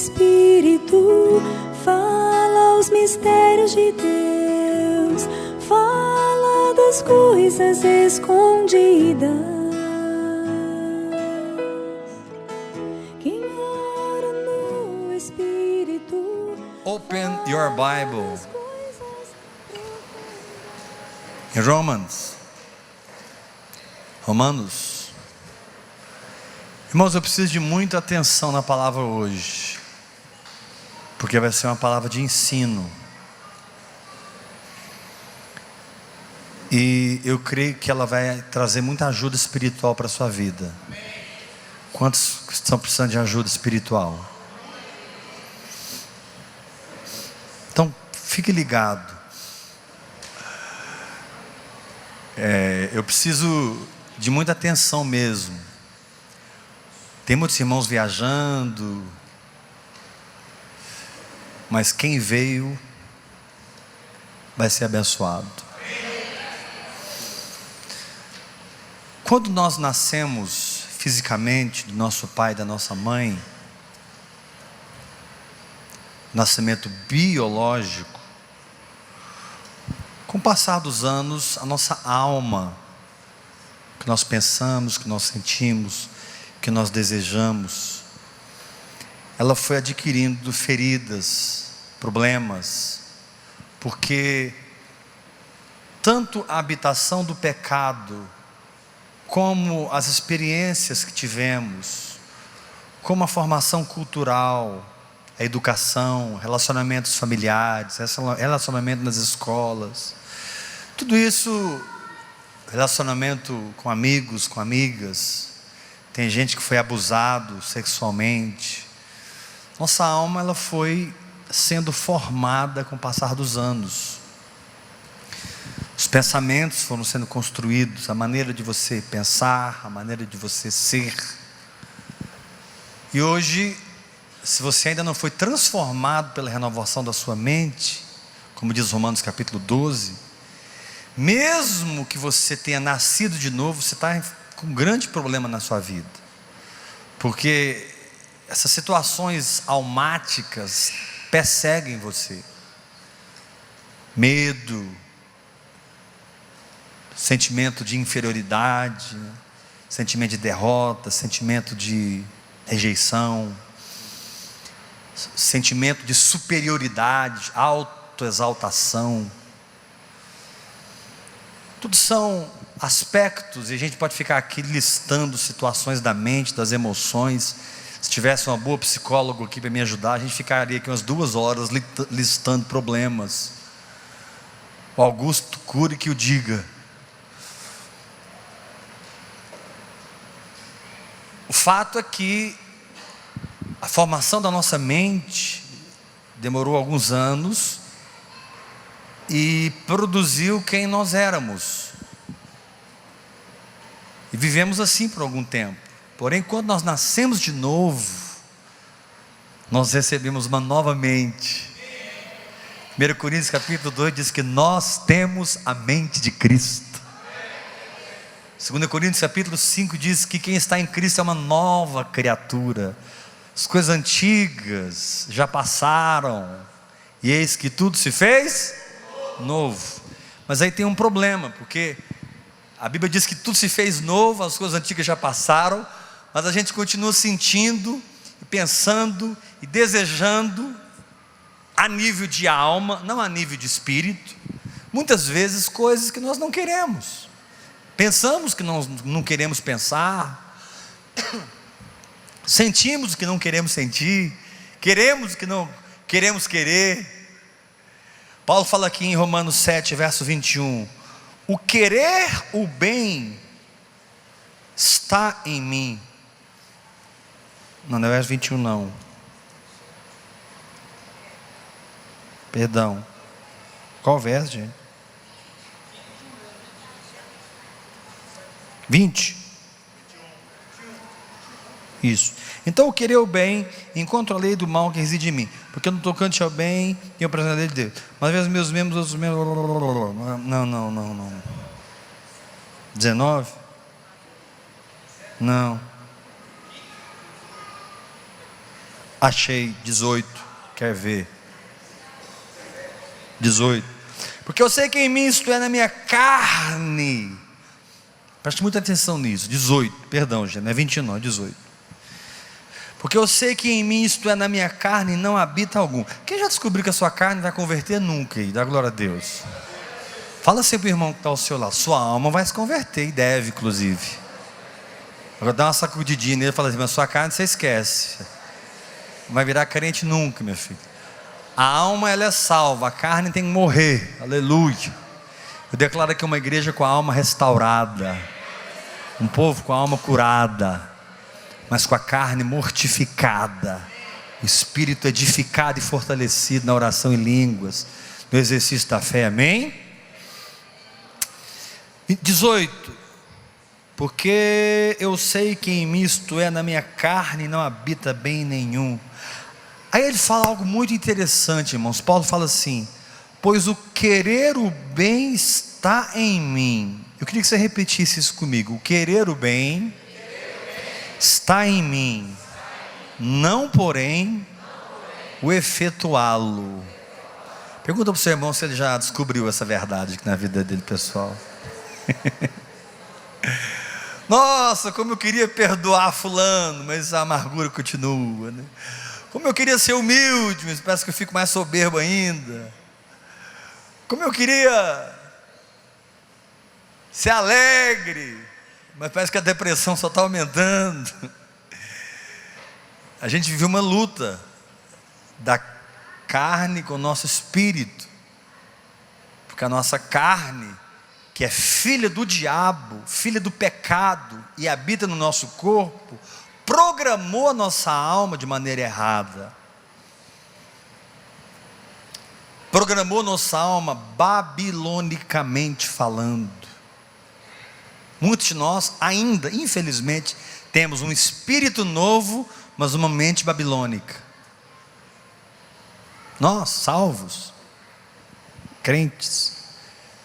Espírito, fala os mistérios de Deus, fala das coisas escondidas. Quem ora no Espírito. Open your Bible em Romanos. Irmãos, eu preciso de muita atenção na palavra hoje, porque vai ser uma palavra de ensino. E eu creio que ela vai trazer muita ajuda espiritual para a sua vida. Quantos estão precisando de ajuda espiritual? Então, fique ligado. Eu preciso de muita atenção mesmo. Tem muitos irmãos viajando, mas quem veio vai ser abençoado. Quando nós nascemos fisicamente do nosso pai e da nossa mãe, nascimento biológico, com o passar dos anos, a nossa alma, que nós pensamos, que nós sentimos, que nós desejamos, ela foi adquirindo feridas, problemas, porque tanto a habitação do pecado, como as experiências que tivemos, como a formação cultural, a educação, relacionamentos familiares, relacionamento nas escolas, tudo isso, relacionamento com amigos, com amigas, tem gente que foi abusado sexualmente. Nossa alma, ela foi sendo formada com o passar dos anos. Os pensamentos foram sendo construídos, a maneira de você pensar, a maneira de você ser. E hoje, se você ainda não foi transformado pela renovação da sua mente, como diz Romanos capítulo 12, mesmo que você tenha nascido de novo, você está com um grande problema na sua vida, porque essas situações almáticas perseguem você. Medo, sentimento de inferioridade, sentimento de derrota, sentimento de rejeição, sentimento de superioridade, autoexaltação. Tudo são aspectos, e a gente pode ficar aqui listando situações da mente, das emoções. Se tivesse uma boa psicóloga aqui para me ajudar, a gente ficaria aqui umas 2 horas listando problemas. O Augusto Cury que o diga. O fato é que a formação da nossa mente demorou alguns anos e produziu quem nós éramos. E vivemos assim por algum tempo. Porém, quando nós nascemos de novo, nós recebemos uma nova mente. 1 Coríntios capítulo 2 diz que nós temos a mente de Cristo. 2 Coríntios capítulo 5 diz que quem está em Cristo é uma nova criatura. As coisas antigas já passaram, e eis que tudo se fez novo. Mas aí tem um problema, porque a Bíblia diz que tudo se fez novo, as coisas antigas já passaram, mas a gente continua sentindo, e pensando, e desejando, a nível de alma, não a nível de espírito, muitas vezes coisas que nós não queremos. Pensamos que nós não queremos pensar, sentimos o que não queremos sentir, queremos o que não queremos querer. Paulo fala aqui em Romanos 7, verso 21, o querer o bem está em mim. Não é verso 21 não, perdão, qual verso, gente? 20. Isso. Então o querer o bem, encontro a lei do mal que reside em mim, porque eu não tocante ao bem, tenho prazer na lei de Deus, mas vejo os meus membros, outros membros, não. 19? Não. Achei, 18. Quer ver? 18. Porque eu sei que em mim, isto é, na minha carne. Preste muita atenção nisso. 18, perdão, gente, não é 20 não, é 18. Porque eu sei que em mim, isto é, na minha carne, não habita algum. Quem já descobriu que a sua carne vai converter nunca? E dá glória a Deus. Fala assim para o irmão que está ao seu lado. Sua alma vai se converter, e deve, inclusive. Agora dá uma sacudidinha nele e fala assim: mas sua carne você esquece. Não vai virar crente nunca, meu filho. A alma, ela é salva, a carne tem que morrer. Aleluia. Eu declaro aqui uma igreja com a alma restaurada, um povo com a alma curada, mas com a carne mortificada, o espírito edificado e fortalecido na oração em línguas, no exercício da fé. Amém? 18. Porque eu sei que em mim, isto é, na minha carne, não habita bem nenhum. Aí ele fala algo muito interessante, irmãos. Paulo fala assim: pois o querer o bem está em mim. Eu queria que você repetisse isso comigo. O querer o bem está em mim, não porém o efetuá-lo. Pergunta para o seu irmão se ele já descobriu essa verdade na vida dele, pessoal. Nossa, como eu queria perdoar fulano, mas a amargura continua, né? Como eu queria ser humilde, mas parece que eu fico mais soberbo ainda. Como eu queria ser alegre, mas parece que a depressão só está aumentando. A gente vive uma luta da carne com o nosso espírito, porque a nossa carne, que é filha do diabo, filha do pecado, e habita no nosso corpo, programou a nossa alma de maneira errada. Programou nossa alma babilonicamente falando. Muitos de nós ainda, infelizmente, temos um espírito novo, mas uma mente babilônica. Nós, salvos, crentes,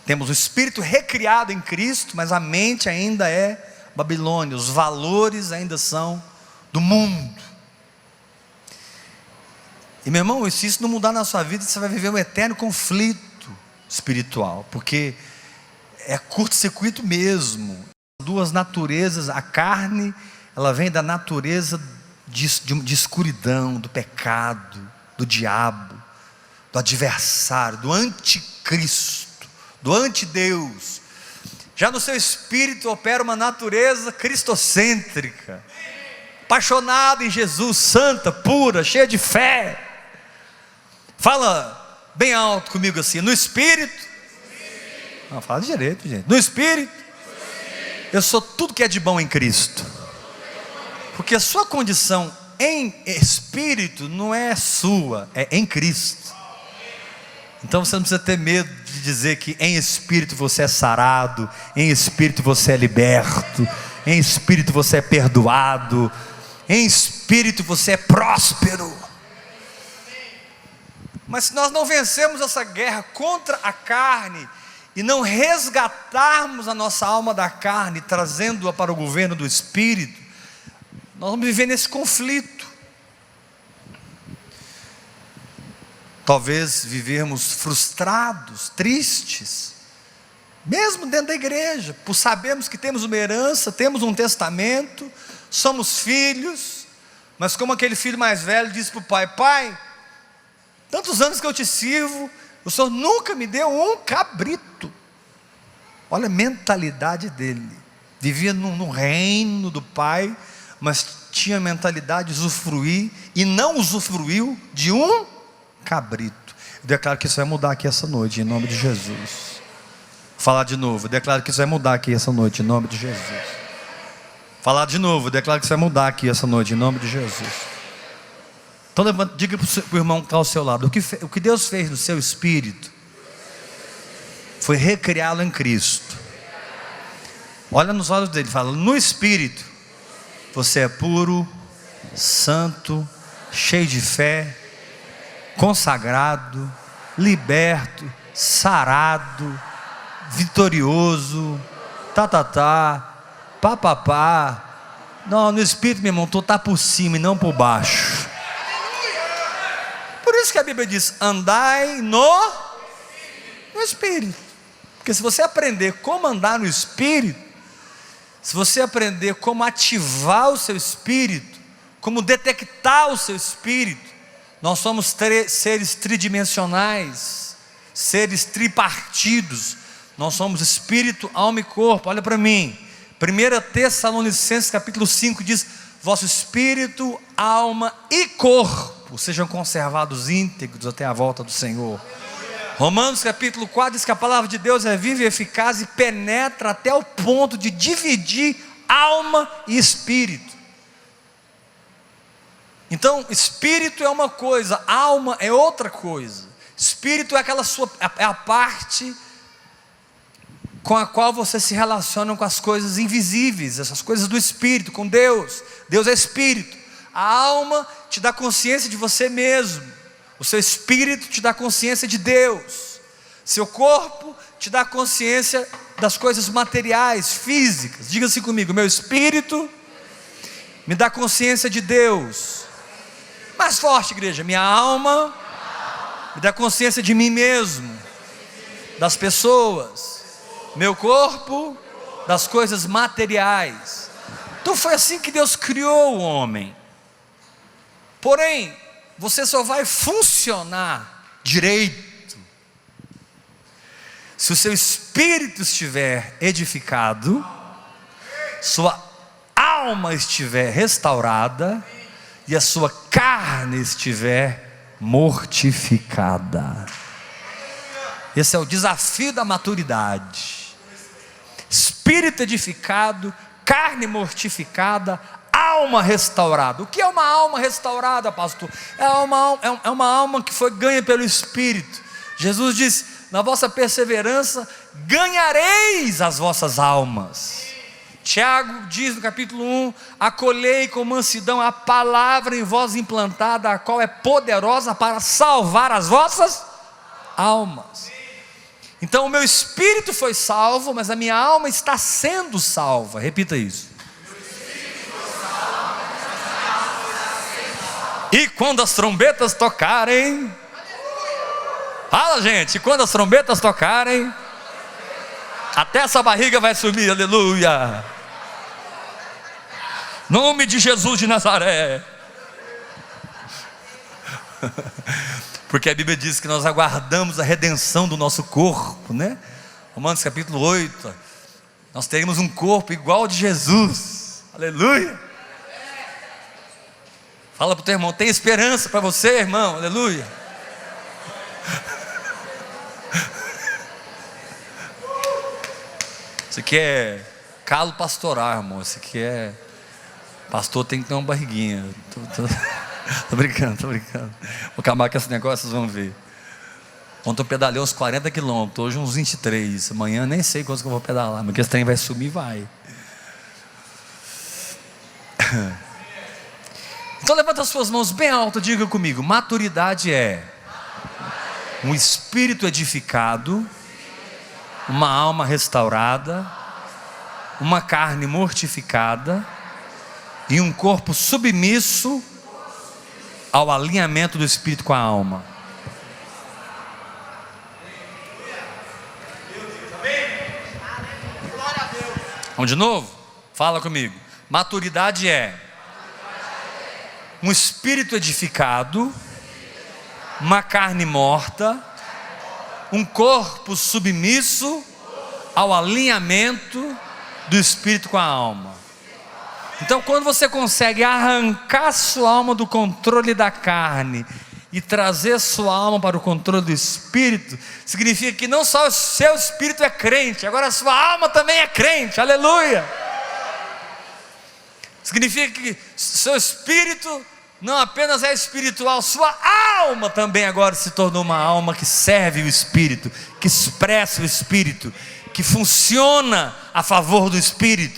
temos o espírito recriado em Cristo, mas a mente ainda é Babilônia, os valores ainda são do mundo. E meu irmão, se isso não mudar na sua vida, você vai viver um eterno conflito espiritual, porque é curto-circuito mesmo. Duas naturezas, a carne, ela vem da natureza de escuridão, do pecado, do diabo, do adversário, do anticristo, do antideus. Já no seu espírito opera uma natureza cristocêntrica, apaixonada em Jesus, santa, pura, cheia de fé. Fala bem alto comigo assim: no espírito. Não, fala direito, gente. No espírito, eu sou tudo que é de bom em Cristo. Porque a sua condição em espírito não é sua, é em Cristo. Então você não precisa ter medo de dizer que em espírito você é sarado, em espírito você é liberto, em espírito você é perdoado, em espírito você é próspero. Mas se nós não vencermos essa guerra contra a carne e não resgatarmos a nossa alma da carne, trazendo-a para o governo do espírito, nós vamos viver nesse conflito. Talvez vivermos frustrados, tristes, mesmo dentro da igreja, por sabermos que temos uma herança, temos um testamento, somos filhos, mas como aquele filho mais velho disse para o pai: pai, tantos anos que eu te sirvo, o Senhor nunca me deu um cabrito. Olha a mentalidade dele, vivia no reino do pai, mas tinha a mentalidade de usufruir, e não usufruiu de um cabrito. Eu declaro que isso vai mudar aqui essa noite, em nome de Jesus. Vou falar de novo, eu declaro que isso vai mudar aqui essa noite, em nome de Jesus. Falar de novo, eu declaro que isso vai mudar aqui essa noite, em nome de Jesus. Então diga para o irmão que está ao seu lado: o que Deus fez no seu espírito foi recriá-lo em Cristo. Olha nos olhos dele, fala: no espírito você é puro, santo, cheio de fé, consagrado, liberto, sarado, vitorioso, papapá. Não, no espírito, meu irmão, tu está por cima e não por baixo. isso que a Bíblia diz: andai no Espírito. Porque se você aprender como andar no Espírito, se você aprender como ativar o seu espírito, como detectar o seu espírito, nós somos seres tridimensionais, seres tripartidos. Nós somos espírito, alma e corpo. Olha para mim, 1 Tessalonicenses capítulo 5 diz: vosso espírito, alma e corpo sejam conservados íntegros até a volta do Senhor. Romanos capítulo 4 diz que a palavra de Deus é viva e eficaz e penetra até o ponto de dividir alma e espírito. Então, espírito é uma coisa, alma é outra coisa. Espírito é é a parte com a qual você se relaciona com as coisas invisíveis, essas coisas do espírito, com Deus. Deus é espírito. A alma te dá consciência de você mesmo. O seu espírito te dá consciência de Deus. Seu corpo te dá consciência das coisas materiais, físicas. Diga assim comigo: meu espírito me dá consciência de Deus. Mais forte, igreja: minha alma me dá consciência de mim mesmo, das pessoas. Meu corpo, das coisas materiais. Então foi assim que Deus criou o homem. Porém, você só vai funcionar direito se o seu espírito estiver edificado, sua alma estiver restaurada e a sua carne estiver mortificada. Esse é o desafio da maturidade. Espírito edificado, carne mortificada, alma restaurada. O que é uma alma restaurada, pastor? É uma alma que foi ganha pelo Espírito. Jesus disse: na vossa perseverança ganhareis as vossas almas. Tiago diz no capítulo 1: acolhei com mansidão a palavra em vós implantada, a qual é poderosa para salvar as vossas almas. Então o meu espírito foi salvo, mas a minha alma está sendo salva. Repita isso. E quando as trombetas tocarem, fala, gente, quando as trombetas tocarem, até essa barriga vai sumir, aleluia. Nome de Jesus de Nazaré. Porque a Bíblia diz que nós aguardamos a redenção do nosso corpo, né? Romanos capítulo 8. Nós teremos um corpo igual ao de Jesus, aleluia. Fala para o teu irmão: tem esperança para você, irmão, aleluia. Isso aqui é calo pastoral, irmão. Isso aqui é... pastor tem que ter uma barriguinha. Tô brincando. Vou acabar com esse negócio, vocês vão ver. Ontem eu pedalei uns 40 quilômetros, hoje uns 23. Amanhã nem sei quantos que eu vou pedalar, mas que esse trem vai sumir, vai. Então levanta as suas mãos bem alto, diga comigo: maturidade é um espírito edificado, uma alma restaurada, uma carne mortificada e um corpo submisso ao alinhamento do espírito com a alma. Vamos de novo? Fala comigo. Maturidade é um espírito edificado, uma carne morta, um corpo submisso ao alinhamento do espírito com a alma. Então, quando você consegue arrancar sua alma do controle da carne e trazer sua alma para o controle do espírito, significa que não só o seu espírito é crente, agora a sua alma também é crente, aleluia. Significa que seu espírito não apenas é espiritual, sua alma também agora se tornou uma alma que serve o espírito, que expressa o espírito, que funciona a favor do espírito.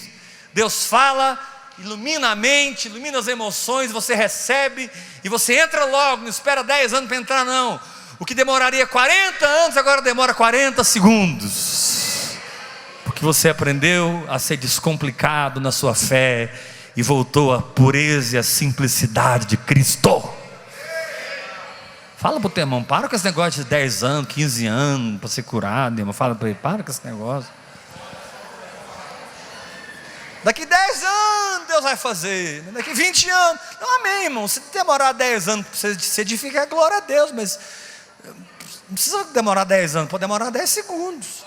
Deus fala, ilumina a mente, ilumina as emoções, você recebe e você entra logo, não espera 10 anos para entrar não. O que demoraria 40 anos agora demora 40 segundos, porque você aprendeu a ser descomplicado na sua fé e voltou à pureza e à simplicidade de Cristo. Fala para o teu irmão, para com esse negócio de 10 anos, 15 anos para ser curado, irmão. Fala para ele, para com esse negócio. Daqui 10 anos Deus vai fazer, daqui 20 anos. Não, amém, irmão. Se demorar 10 anos para você se edificar, glória a Deus, mas não precisa demorar 10 anos, pode demorar 10 segundos.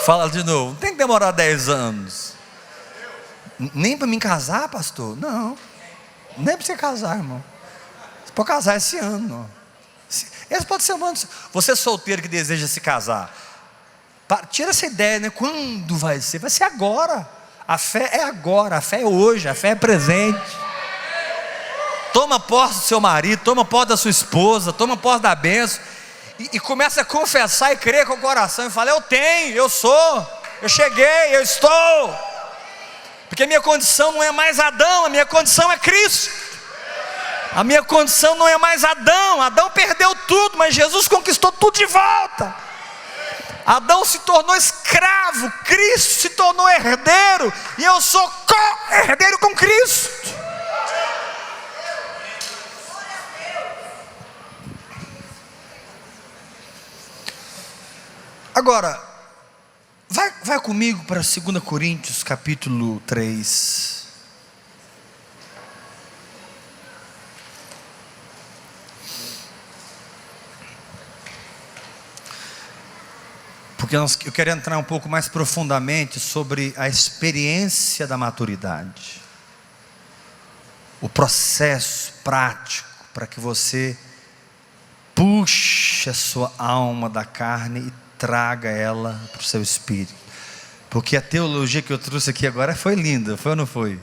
Fala de novo, não tem que demorar 10 anos. Nem para mim casar, pastor? Não, nem para você casar, irmão. Você pode casar esse ano. Esse pode ser um ano. Você solteiro que deseja se casar, tira essa ideia, né? Quando vai ser? Vai ser agora. A fé é agora, a fé é hoje, a fé é presente. Toma posse do seu marido, toma posse da sua esposa, toma posse da bênção. E começa a confessar e crer com o coração. E fala, eu tenho, eu sou, eu cheguei, eu estou. Porque a minha condição não é mais Adão, a minha condição é Cristo. A minha condição não é mais Adão. Adão perdeu tudo, mas Jesus conquistou tudo de volta. Adão se tornou escravo, Cristo se tornou herdeiro, e eu sou co-herdeiro com Cristo. Agora, vai comigo para 2 Coríntios capítulo 3. Porque eu quero entrar um pouco mais profundamente sobre a experiência da maturidade. O processo prático para que você puxe a sua alma da carne e traga ela para o seu espírito. Porque a teologia que eu trouxe aqui agora foi linda, foi ou não foi?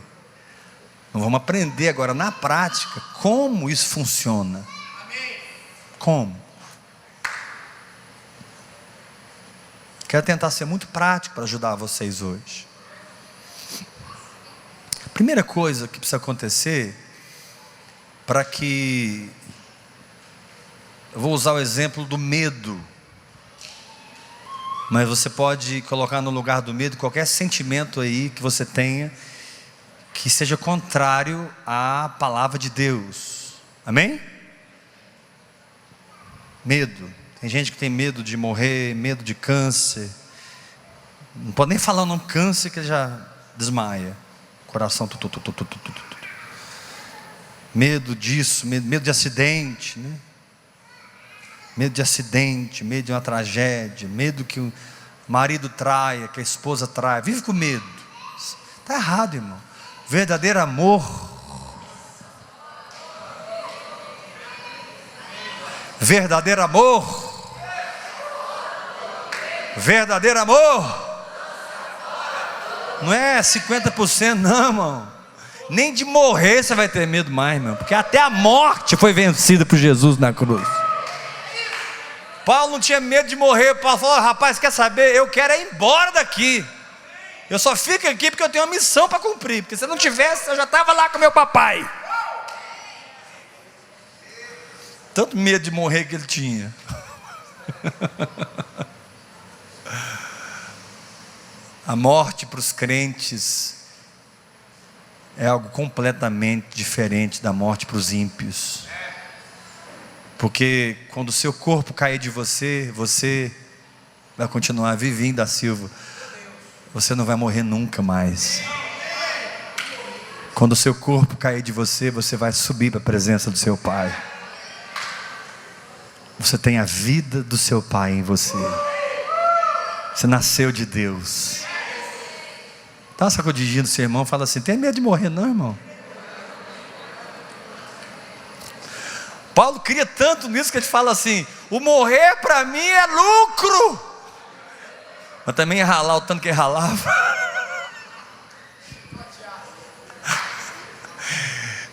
Nós vamos aprender agora na prática como isso funciona. Como? Quero tentar ser muito prático para ajudar vocês hoje. A primeira coisa que precisa acontecer, para que... eu vou usar o exemplo do medo. Mas você pode colocar no lugar do medo qualquer sentimento aí que você tenha, que seja contrário à palavra de Deus. Amém? Medo. Tem gente que tem medo de morrer, medo de câncer. Não pode nem falar o nome câncer que já desmaia. Coração medo disso, medo de acidente, né? Medo de acidente, medo de uma tragédia, medo que o marido traia, que a esposa traia. Vive com medo. Está errado, irmão. Verdadeiro amor. Verdadeiro amor. Verdadeiro amor. Não é 50% não, irmão. Nem de morrer você vai ter medo mais, irmão. Porque até a morte foi vencida por Jesus na cruz. Paulo não tinha medo de morrer. Paulo falou, rapaz, quer saber? Eu quero ir embora daqui. Eu só fico aqui porque eu tenho uma missão para cumprir. Porque se eu não tivesse, eu já estava lá com meu papai. Tanto medo de morrer que ele tinha. A morte para os crentes é algo completamente diferente da morte para os ímpios. Porque quando o seu corpo cair de você, você vai continuar vivendo da Silva. Você não vai morrer nunca mais. Quando o seu corpo cair de você, você vai subir para a presença do seu Pai. Você tem a vida do seu Pai em você. Você nasceu de Deus. Dá uma sacudidinha do seu irmão, fala assim, tem medo de morrer não, irmão? Paulo cria tanto nisso que ele fala assim, o morrer para mim é lucro. Mas também ia ralar o tanto que ele ralava.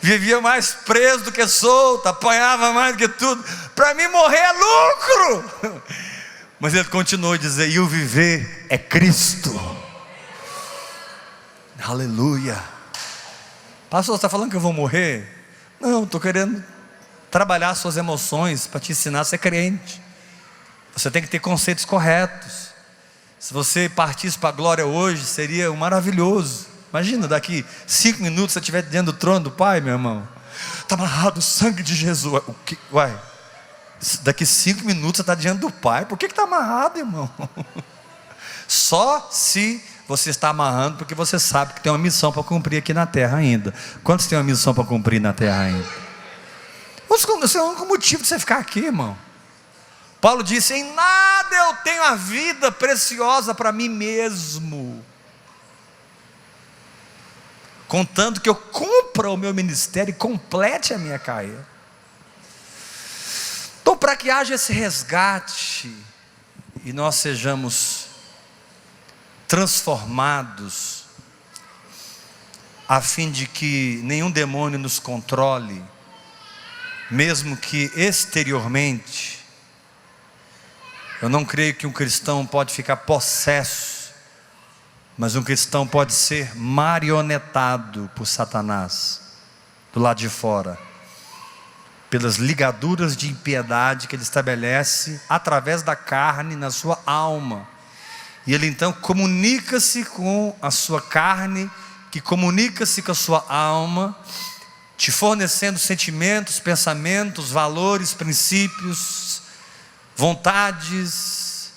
Vivia mais preso do que solto, apanhava mais do que tudo. Para mim morrer é lucro. Mas ele continuou a dizer, e o viver é Cristo. Aleluia. Pastor, você está falando que eu vou morrer? Não, estou querendo trabalhar suas emoções para te ensinar a ser crente. Você tem que ter conceitos corretos. Se você partisse para a glória hoje, seria maravilhoso. Imagina, daqui 5 minutos você estiver dentro do trono do Pai, meu irmão. está amarrado, o sangue de Jesus. O que? Uai, daqui 5 minutos você está diante do Pai. Por que está amarrado, irmão? Só se você está amarrando porque você sabe que tem uma missão para cumprir aqui na terra ainda. Quantos tem uma missão para cumprir na terra ainda? Esse é o único motivo de você ficar aqui, irmão. Paulo disse: em nada eu tenho a vida preciosa para mim mesmo, contanto que eu cumpra o meu ministério e complete a minha carreira. Então, para que haja esse resgate e nós sejamos transformados, a fim de que nenhum demônio nos controle, mesmo que exteriormente, eu não creio que um cristão pode ficar possesso, mas um cristão pode ser marionetado por Satanás, do lado de fora, pelas ligaduras de impiedade que ele estabelece através da carne na sua alma. E ele então comunica-se com a sua carne, que comunica-se com a sua alma, te fornecendo sentimentos, pensamentos, valores, princípios, vontades,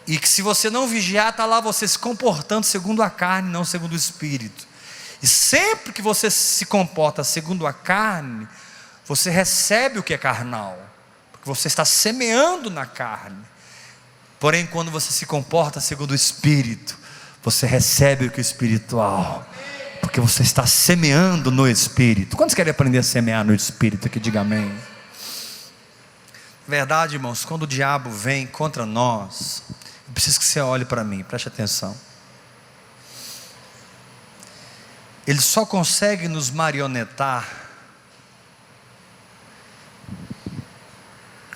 e que se você não vigiar, está lá você se comportando segundo a carne, não segundo o Espírito. E sempre que você se comporta segundo a carne, você recebe o que é carnal, porque você está semeando na carne. Porém, quando você se comporta segundo o Espírito, você recebe o que é espiritual, porque você está semeando no Espírito. Quantos querem aprender a semear no Espírito aqui? Diga amém. Verdade, irmãos, quando o diabo vem contra nós, eu preciso que você olhe para mim, preste atenção. Ele só consegue nos marionetar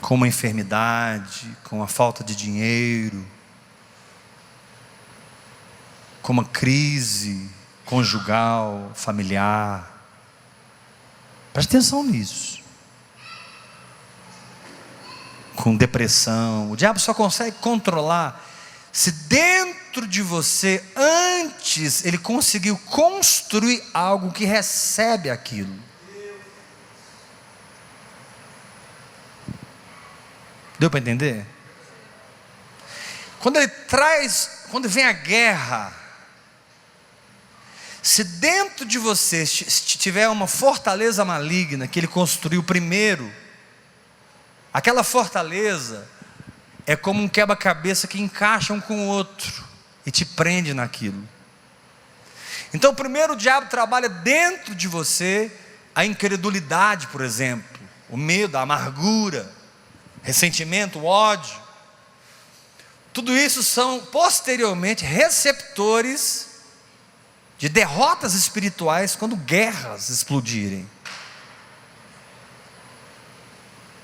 com uma enfermidade, com a falta de dinheiro, com uma crise conjugal, familiar. Preste atenção nisso. Com depressão. O diabo só consegue controlar se dentro de você, antes, ele conseguiu construir algo que recebe aquilo. Deu para entender? Quando vem a guerra, se dentro de você tiver uma fortaleza maligna que ele construiu primeiro, aquela fortaleza é como um quebra-cabeça que encaixa um com o outro e te prende naquilo. Então, primeiro o diabo trabalha dentro de você a incredulidade, por exemplo, o medo, a amargura, ressentimento, o ódio. Tudo isso são posteriormente receptores de derrotas espirituais quando guerras explodirem.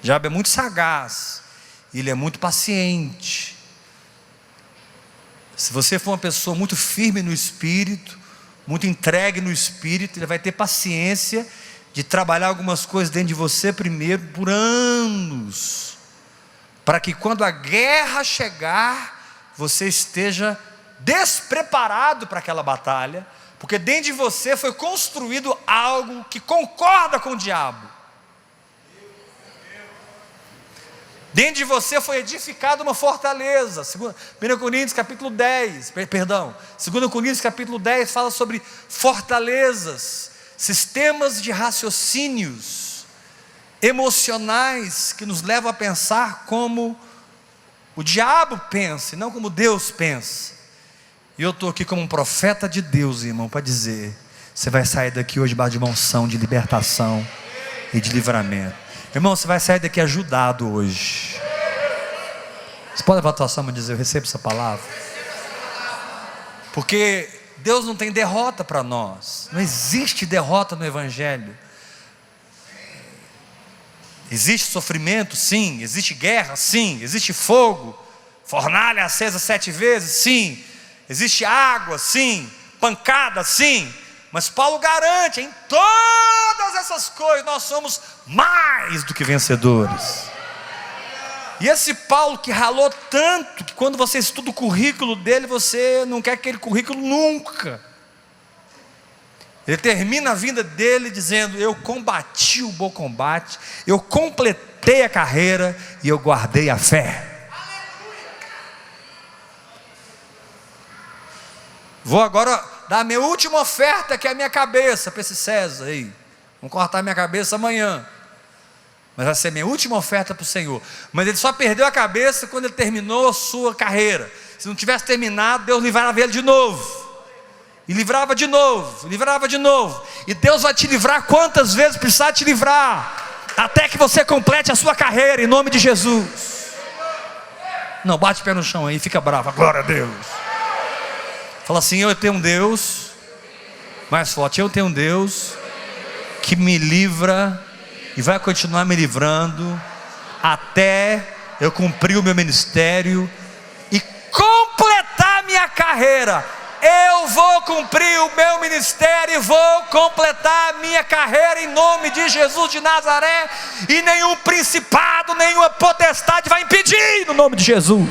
O diabo é muito sagaz, ele é muito paciente. Se você for uma pessoa muito firme no Espírito, muito entregue no Espírito, ele vai ter paciência de trabalhar algumas coisas dentro de você primeiro, por anos, para que quando a guerra chegar, você esteja despreparado para aquela batalha, porque dentro de você foi construído algo que concorda com o diabo. Dentro de você foi edificada uma fortaleza. 2 Coríntios capítulo 10, 2 Coríntios capítulo 10 fala sobre fortalezas, sistemas de raciocínios emocionais que nos levam a pensar como o diabo pensa e não como Deus pensa. E eu estou aqui como um profeta de Deus, irmão, para dizer: você vai sair daqui hoje debaixo de uma unção de libertação e de livramento. Irmão, você vai sair daqui ajudado hoje. Você pode levantar a sua mão e dizer: eu recebo essa palavra? Porque Deus não tem derrota para nós. Não existe derrota no Evangelho. Existe sofrimento? Sim. Existe guerra? Sim. Existe fogo, fornalha acesa 7 vezes? Sim. Existe água? Sim. Pancada? Sim. Mas Paulo garante: em todas essas coisas nós somos mais do que vencedores. E esse Paulo que ralou tanto, que quando você estuda o currículo dele, você não quer aquele currículo nunca. Ele termina a vida dele dizendo: eu combati o bom combate, eu completei a carreira e eu guardei a fé. Vou agora dar a minha última oferta, que é a minha cabeça, para esse César aí. Vão cortar minha cabeça amanhã, mas vai ser minha última oferta para o Senhor. Mas ele só perdeu a cabeça quando ele terminou a sua carreira. Se não tivesse terminado, Deus livrava ele de novo. E livrava de novo, livrava de novo. E Deus vai te livrar quantas vezes precisar te livrar, até que você complete a sua carreira, em nome de Jesus. Não, bate o pé no chão aí, fica bravo, glória a Deus. Fala assim: eu tenho um Deus, mais forte, eu tenho um Deus que me livra e vai continuar me livrando até eu cumprir o meu ministério e completar a minha carreira. Eu vou cumprir o meu ministério e vou completar a minha carreira em nome de Jesus de Nazaré, e nenhum principado, nenhuma potestade vai impedir, no nome de Jesus.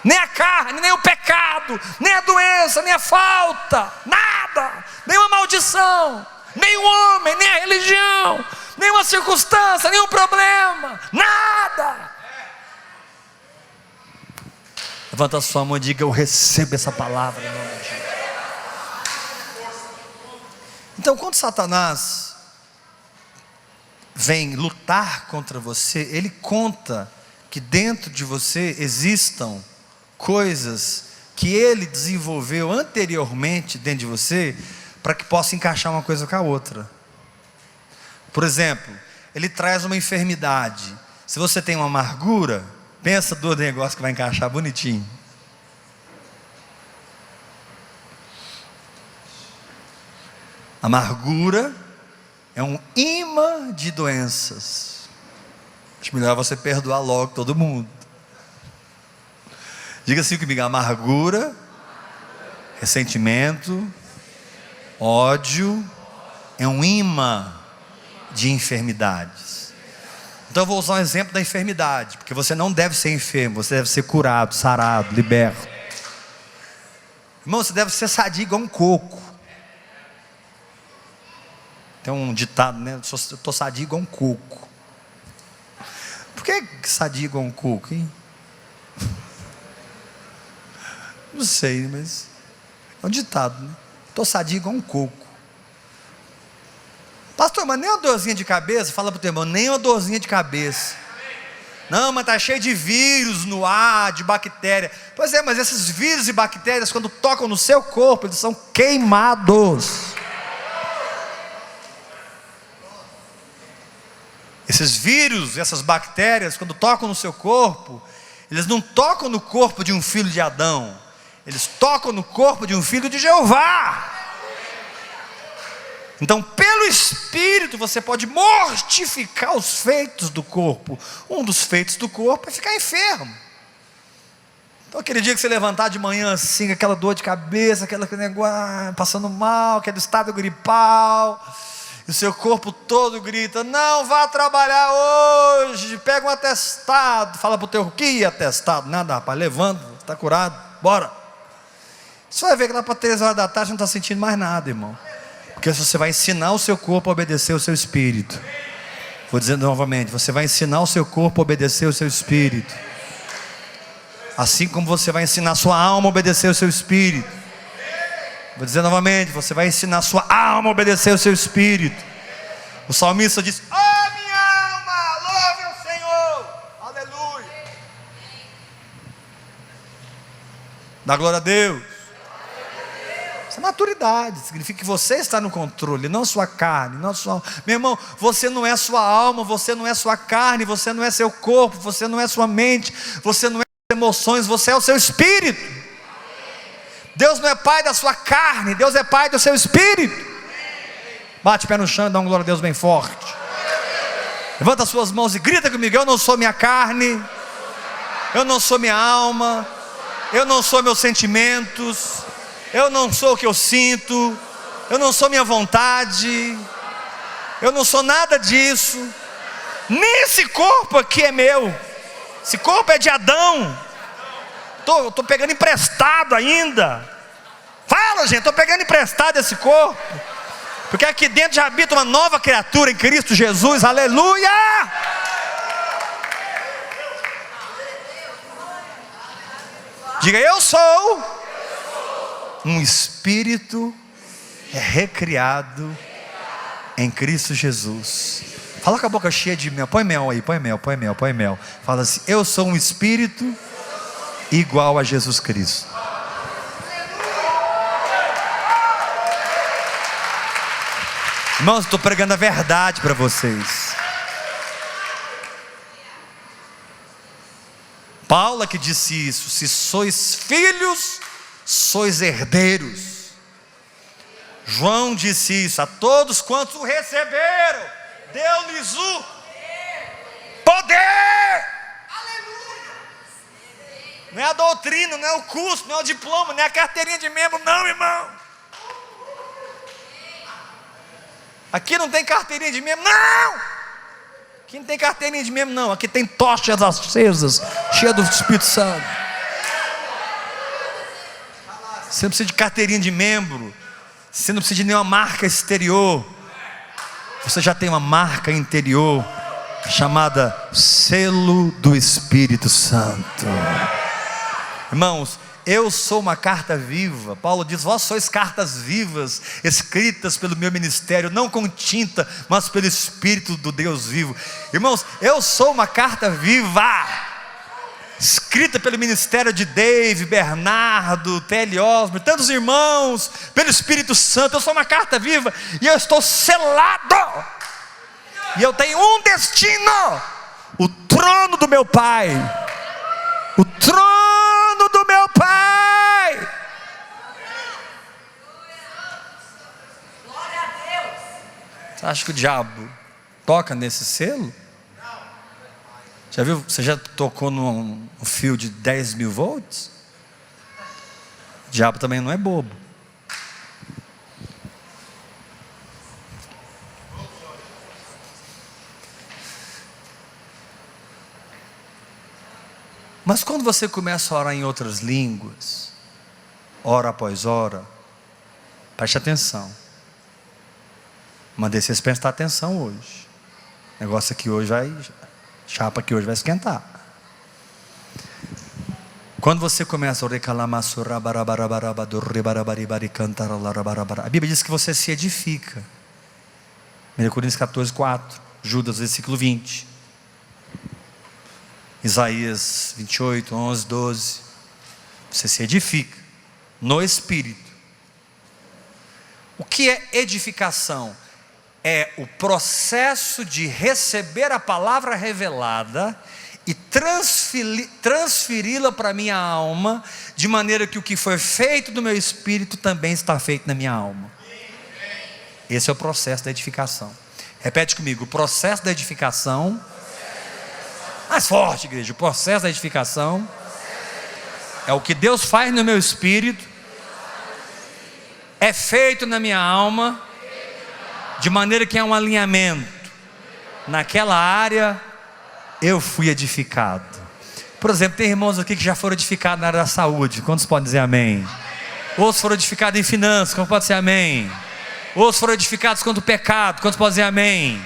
Nem a carne, nem o pecado, nem a doença, nem a falta, nada, nenhuma maldição, nem o homem, nem a religião, nenhuma circunstância, nenhum problema, nada. Levanta a sua mão e diga: eu recebo essa palavra em nome de Jesus. Então, quando Satanás vem lutar contra você, ele conta que dentro de você existam coisas que ele desenvolveu anteriormente dentro de você, para que possa encaixar uma coisa com a outra. Por exemplo, ele traz uma enfermidade. Se você tem uma amargura, pensa do negócio que vai encaixar bonitinho. Amargura é um imã de doenças. Acho melhor você perdoar logo todo mundo. Diga assim comigo: amargura, ressentimento, ódio é um imã de enfermidades. Então eu vou usar um exemplo da enfermidade, porque você não deve ser enfermo, você deve ser curado, sarado, liberto. Irmão, você deve ser sadio igual um coco. Tem um ditado, né? Eu estou sadio igual um coco. Por que sadio igual um coco, hein? Não sei, mas é um ditado, né? Estou sadio igual um coco. Pastor, mas nem uma dorzinha de cabeça? Fala para o teu irmão: nem uma dorzinha de cabeça. Não, mas está cheio de vírus no ar, de bactéria. Pois é, mas esses vírus e bactérias, quando tocam no seu corpo, eles são queimados. Esses vírus, essas bactérias, quando tocam no seu corpo, eles não tocam no corpo de um filho de Adão, eles tocam no corpo de um filho de Jeová. Então, pelo Espírito, você pode mortificar os feitos do corpo. Um dos feitos do corpo é ficar enfermo. Então, aquele dia que você levantar de manhã assim, aquela dor de cabeça, aquele negócio, passando mal, aquele estado gripal, e o seu corpo todo grita: não vá trabalhar hoje, pega um atestado. Fala para o teu: que atestado? Nada, rapaz, levanta, está curado, bora. Você vai ver que lá para 3 horas da tarde não está sentindo mais nada, irmão. Porque você vai ensinar o seu corpo a obedecer o seu espírito. Vou dizer novamente: você vai ensinar o seu corpo a obedecer o seu espírito, assim como você vai ensinar a sua alma a obedecer o seu espírito. Vou dizer novamente: você vai ensinar a sua alma a obedecer o seu espírito. O salmista diz: oh minha alma, louve o Senhor, aleluia. Dá glória a Deus. Isso é maturidade, significa que você está no controle, não sua carne, não sua alma. Meu irmão, você não é sua alma, você não é sua carne, você não é seu corpo, você não é sua mente, você não é suas emoções, você é o seu espírito. Deus não é pai da sua carne, Deus é pai do seu espírito. Bate o pé no chão e dá uma glória a Deus bem forte. Levanta as suas mãos e grita comigo: eu não sou minha carne, eu não sou minha alma, eu não sou meus sentimentos, eu não sou o que eu sinto, eu não sou minha vontade, eu não sou nada disso. Nem esse corpo aqui é meu, esse corpo é de Adão. Estou pegando emprestado ainda. Fala, gente, estou pegando emprestado esse corpo, porque aqui dentro já habita uma nova criatura em Cristo Jesus, aleluia! Diga, eu sou um espírito recriado em Cristo Jesus. Fala com a boca cheia de mel, põe mel aí, põe mel. Fala assim, eu sou um espírito igual a Jesus Cristo. Irmãos, estou pregando a verdade para vocês. Paulo que disse isso: se sois filhos, sois herdeiros. João disse isso: a todos quantos o receberam, deu-lhes o poder. Aleluia! Não é a doutrina, não é o curso, não é o diploma, não é a carteirinha de membro, não, irmão. Aqui não tem carteirinha de membro, não. Aqui não tem carteirinha de membro, não. Aqui tem tochas acesas, cheia do Espírito Santo. Você não precisa de carteirinha de membro. Você não precisa de nenhuma marca exterior. Você já tem uma marca interior, chamada selo do Espírito Santo. Irmãos, eu sou uma carta viva. Paulo diz, vós sois cartas vivas, escritas pelo meu ministério, não com tinta, mas pelo Espírito do Deus vivo. Irmãos, eu sou uma carta viva, escrita pelo ministério de Dave, Bernardo, T.L. Osborne, tantos irmãos, pelo Espírito Santo. Eu sou uma carta viva, e eu estou selado, e eu tenho um destino: o trono do meu Pai. O trono do meu Pai. Glória a Deus. Você acha que o diabo toca nesse selo? Já viu? Você já tocou num fio de 10 mil volts? O diabo também não é bobo. Mas quando você começa a orar em outras línguas, hora após hora, preste atenção. Mandei vocês prestar atenção hoje. O negócio aqui hoje vai, chapa aqui hoje vai esquentar. Quando você começa a a Bíblia diz que você se edifica. 1 Coríntios 14, 4, Judas, versículo 20. Isaías 28, 11, 12. Você se edifica no Espírito. O que é edificação? É o processo de receber a palavra revelada e transferi-la para a minha alma, de maneira que o que foi feito no meu espírito também está feito na minha alma. Esse é o processo da edificação. Repete comigo: o processo da edificação. Mais forte, igreja. O processo da edificação é o que Deus faz no meu espírito, é feito na minha alma, de maneira que é um alinhamento. Naquela área eu fui edificado. Por exemplo, tem irmãos aqui que já foram edificados na área da saúde. Quantos podem dizer amém? Outros foram edificados em finanças. Quantos podem dizer amém? Outros foram edificados contra o pecado. Quantos podem dizer amém?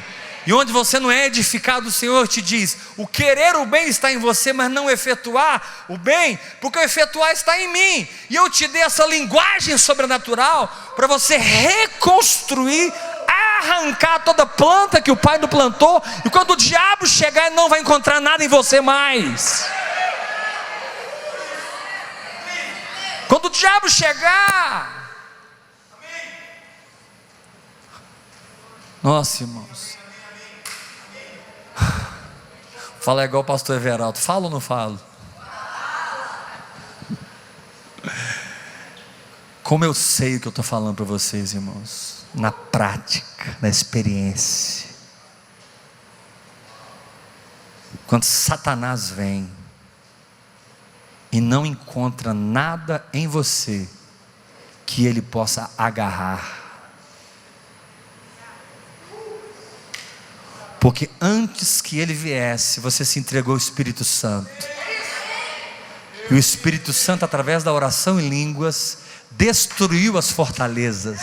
E onde você não é edificado, o Senhor te diz: o querer o bem está em você, mas não efetuar o bem, porque o efetuar está em mim. E eu te dei essa linguagem sobrenatural para você reconstruir, arrancar toda planta que o Pai não plantou. E quando o diabo chegar, ele não vai encontrar nada em você mais. Quando o diabo chegar, nossa, irmãos, fala igual o pastor Everaldo. Falo ou não falo? Como eu sei o que eu estou falando para vocês, irmãos, na prática, na experiência. Quando Satanás vem e não encontra nada em você que ele possa agarrar, porque antes que ele viesse, você se entregou ao Espírito Santo. E o Espírito Santo, através da oração em línguas, destruiu as fortalezas,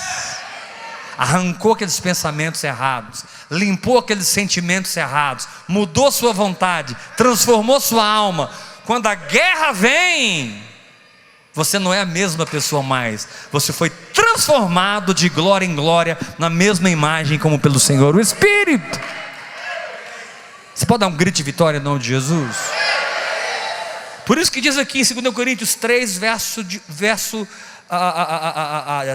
arrancou aqueles pensamentos errados, limpou aqueles sentimentos errados, mudou sua vontade, transformou sua alma. Quando a guerra vem, você não é a mesma pessoa mais, você foi transformado de glória em glória, na mesma imagem como pelo Senhor, o Espírito. Você pode dar um grito de vitória em nome de Jesus? Por isso que diz aqui em 2 Coríntios 3, verso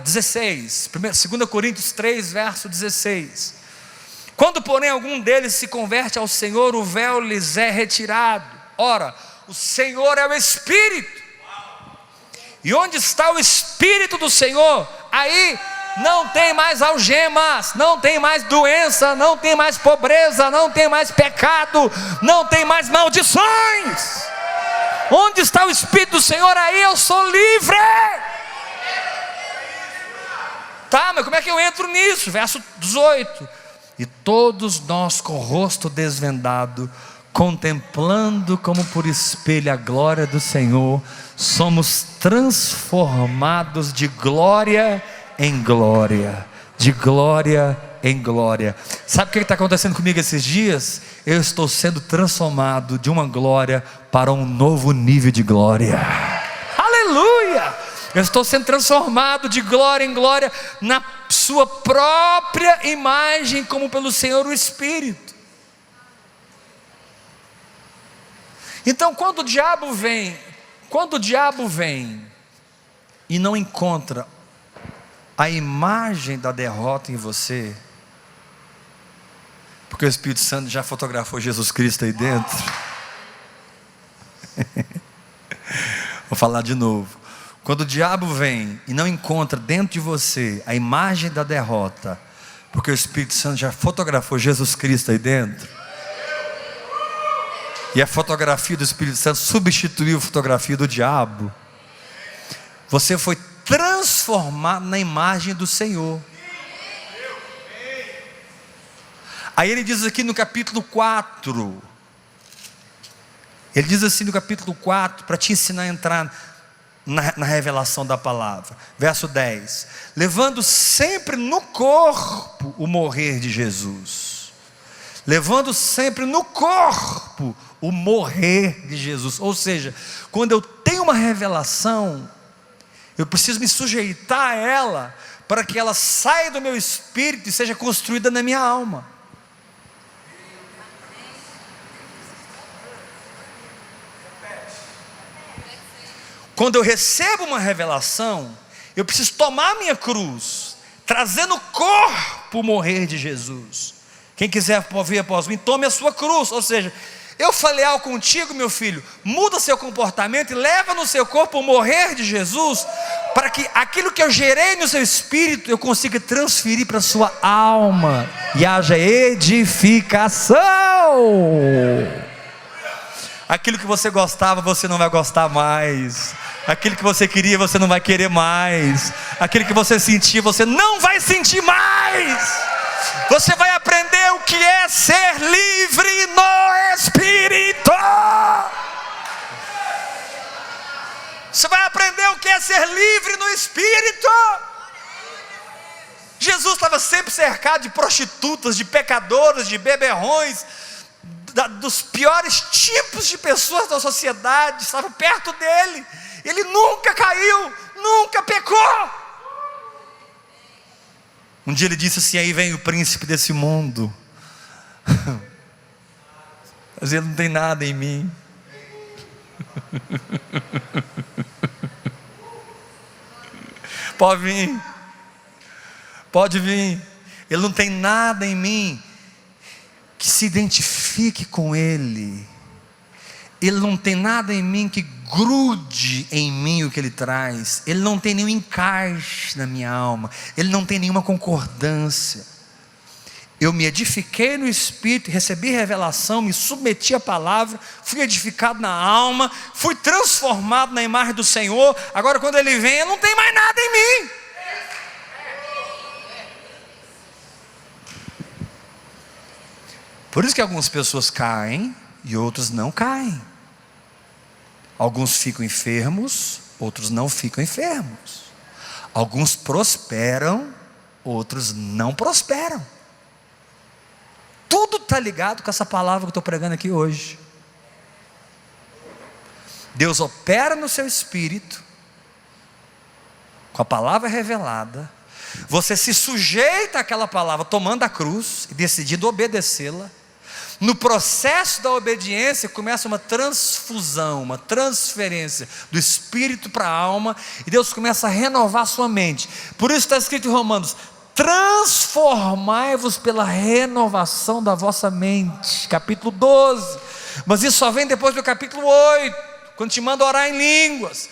16, 2 Coríntios 3, verso 16: quando porém algum deles se converte ao Senhor, o véu lhes é retirado. Ora, o Senhor é o Espírito, e onde está o Espírito do Senhor, aí não tem mais algemas, não tem mais doença, não tem mais pobreza, não tem mais pecado, não tem mais maldições. Onde está o Espírito do Senhor, aí eu sou livre. Tá, mas como é que eu entro nisso? Verso 18: e todos nós com o rosto desvendado, contemplando como por espelho a glória do Senhor, somos transformados de glória em glória, de glória em glória. Sabe o que está acontecendo comigo esses dias? Eu estou sendo transformado de uma glória para um novo nível de glória. Aleluia! Eu estou sendo transformado de glória em glória, na sua própria imagem, como pelo Senhor o Espírito. Então quando o diabo vem e não encontra a imagem da derrota em você, porque o Espírito Santo já fotografou Jesus Cristo aí dentro. Vou falar de novo. Quando o diabo vem e não encontra dentro de você a imagem da derrota, porque o Espírito Santo já fotografou Jesus Cristo aí dentro, e a fotografia do Espírito Santo substituiu a fotografia do diabo, você foi transformado na imagem do Senhor. Aí ele diz aqui no capítulo 4, ele diz assim no capítulo 4, para te ensinar a entrar na revelação da palavra, verso 10: levando sempre no corpo o morrer de Jesus, levando sempre no corpo o morrer de Jesus. Ou seja, quando eu tenho uma revelação, eu preciso me sujeitar a ela, para que ela saia do meu espírito e seja construída na minha alma. Quando eu recebo uma revelação, eu preciso tomar a minha cruz, trazer no corpo o morrer de Jesus. Quem quiser vir após mim, tome a sua cruz. Ou seja, eu falei algo contigo, meu filho, muda seu comportamento e leva no seu corpo o morrer de Jesus, para que aquilo que eu gerei no seu espírito, eu consiga transferir para a sua alma, e haja edificação. Aquilo que você gostava, você não vai gostar mais. Aquilo que você queria, você não vai querer mais. Aquilo que você sentia, você não vai sentir mais. Você vai aprender o que é ser livre no Espírito. Você vai aprender o que é ser livre no Espírito. Jesus estava sempre cercado de prostitutas, de pecadoras, de beberrões, dos piores tipos de pessoas da sociedade. Estava perto dele. Ele nunca caiu, nunca pecou. Um dia ele disse assim: aí vem o príncipe desse mundo, mas ele não tem nada em mim. Pode vir, pode vir. Ele não tem nada em mim que se identifique com ele. Ele não tem nada em mim que grude em mim o que ele traz. Ele não tem nenhum encaixe na minha alma. Ele não tem nenhuma concordância. Eu me edifiquei no Espírito, recebi revelação, me submeti à palavra, fui edificado na alma, fui transformado na imagem do Senhor. Agora quando ele vem, ele não tem mais nada em mim. Por isso que algumas pessoas caem e outros não caem. Alguns ficam enfermos, outros não ficam enfermos. Alguns prosperam, outros não prosperam. Tudo está ligado com essa palavra que eu estou pregando aqui hoje. Deus opera no seu espírito, com a palavra revelada. Você se sujeita àquela palavra, tomando a cruz e decidindo obedecê-la. No processo da obediência começa uma transfusão, uma transferência do espírito para a alma, e Deus começa a renovar a sua mente. Por isso está escrito em Romanos: transformai-vos pela renovação da vossa mente, capítulo 12. Mas isso só vem depois do capítulo 8, quando te manda orar em línguas.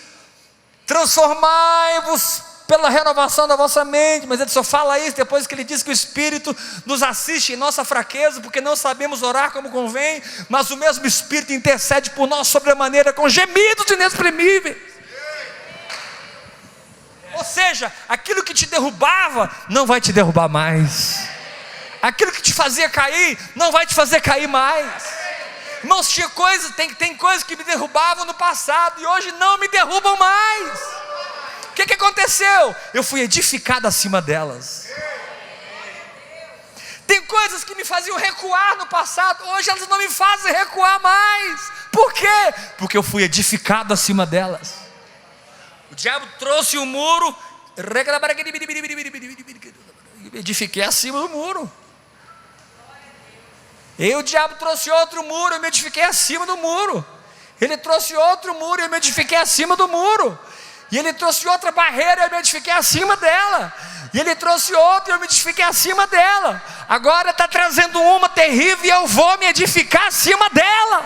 Transformai-vos pela renovação da vossa mente. Mas ele só fala isso depois que ele diz que o Espírito nos assiste em nossa fraqueza, porque não sabemos orar como convém, mas o mesmo Espírito intercede por nós sobremaneira com gemidos inexprimíveis. Ou seja, aquilo que te derrubava não vai te derrubar mais, aquilo que te fazia cair não vai te fazer cair mais. Irmãos, tem coisas que me derrubavam no passado e hoje não me derrubam mais. O que aconteceu? Eu fui edificado acima delas. Tem coisas que me faziam recuar no passado, hoje elas não me fazem recuar mais. Por quê? Porque eu fui edificado acima delas. O diabo trouxe um muro, edifiquei acima do muro. E o diabo trouxe outro muro, eu me edifiquei acima do muro. Ele trouxe outro muro, eu me edifiquei acima do muro. E ele trouxe outra barreira, eu me edifiquei acima dela. E ele trouxe outra, eu me edifiquei acima dela. Agora está trazendo uma terrível e eu vou me edificar acima dela.